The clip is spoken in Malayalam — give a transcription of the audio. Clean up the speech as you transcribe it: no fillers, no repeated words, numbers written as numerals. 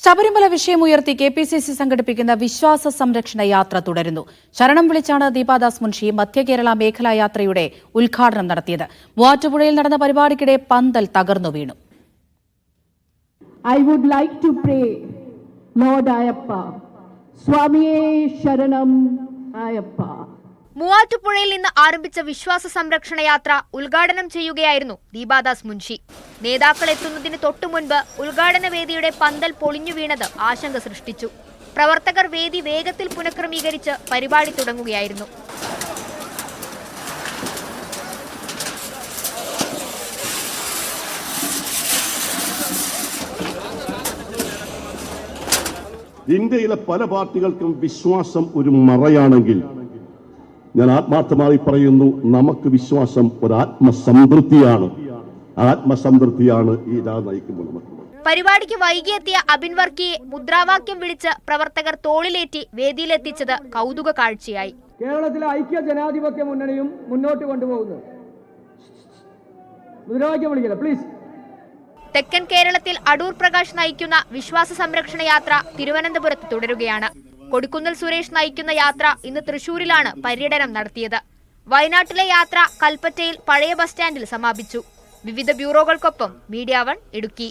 ശബരിമല വിഷയമുയർത്തി കെപിസിസി സംഘടിപ്പിക്കുന്ന വിശ്വാസ സംരക്ഷണ യാത്ര തുടരുന്നു. ശരണം വിളിച്ചാണ് ദീപാദാസ് മുൻഷി മധ്യകേരള മേഖലാ യാത്രയുടെ ഉദ്ഘാടനം നടത്തിയത്. മൂവാറ്റുപുഴയിൽ നടന്ന പരിപാടിക്കിടെ പന്തൽ തകർന്നു വീണു. I would like to pray, Lord Ayappa, Swamiye Sharanam Ayappa. മൂവാറ്റുപുഴയിൽ നിന്ന് ആരംഭിച്ച വിശ്വാസ സംരക്ഷണ യാത്ര ഉദ്ഘാടനം ചെയ്യുകയായിരുന്നു ദീപാദാസ് മുൻഷി. നേതാക്കൾ എത്തുന്നതിന് തൊട്ടു മുൻപ് ഉദ്ഘാടന വേദിയുടെ പന്തൽ പൊളിഞ്ഞു വീണത് ആശങ്ക സൃഷ്ടിച്ചു. പ്രവർത്തകർ വേദി വേഗത്തിൽ പുനഃക്രമീകരിച്ച് പരിപാടി തുടങ്ങുകയായിരുന്നു. ഇന്ത്യയിലെ പല പാർട്ടികൾക്കും വിശ്വാസം ഒരു മറയാണെങ്കിൽ ഞാൻ ആത്മാർത്ഥമായി പറയുന്നു, നമുക്ക് വിശ്വാസം ഒരു ആത്മസംതൃപ്തിയാണ്. ആത്മസംതൃപ്തിയാണ് ഈ രാജ്യം നയിക്കുമ്പോൾ നമുക്ക്. പരിപാടിക്ക് വൈകിയെത്തിയ അബിൻ വർക്കിയെ മുദ്രാവാക്യം വിളിച്ച് പ്രവർത്തകർ തോളിലേറ്റി വേദിയിലെത്തിച്ചത് കൗതുക കാഴ്ചയായി. കേരളത്തിലെ ഐക്യ ജനാധിപത്യ മുന്നണിയും മുന്നോട്ട് കൊണ്ടുപോകുന്നത്. മുദ്രാവാക്യം വിളിക്കില്ല പ്ലീസ്. തെക്കൻ കേരളത്തിൽ അടൂർ പ്രകാശ് നയിക്കുന്ന വിശ്വാസ സംരക്ഷണ യാത്ര തിരുവനന്തപുരത്ത് തുടരുകയാണ്. കൊടിക്കുന്നിൽ സുരേഷ് നയിക്കുന്ന യാത്ര ഇന്ന് തൃശൂരിലാണ് പര്യടനം നടത്തിയത്. വയനാട്ടിലെ യാത്ര കൽപ്പറ്റയിൽ പഴയ ബസ് സ്റ്റാൻഡിൽ സമാപിച്ചു. വിവിധ ബ്യൂറോകൾക്കൊപ്പം മീഡിയ 1 ഇടുക്കി.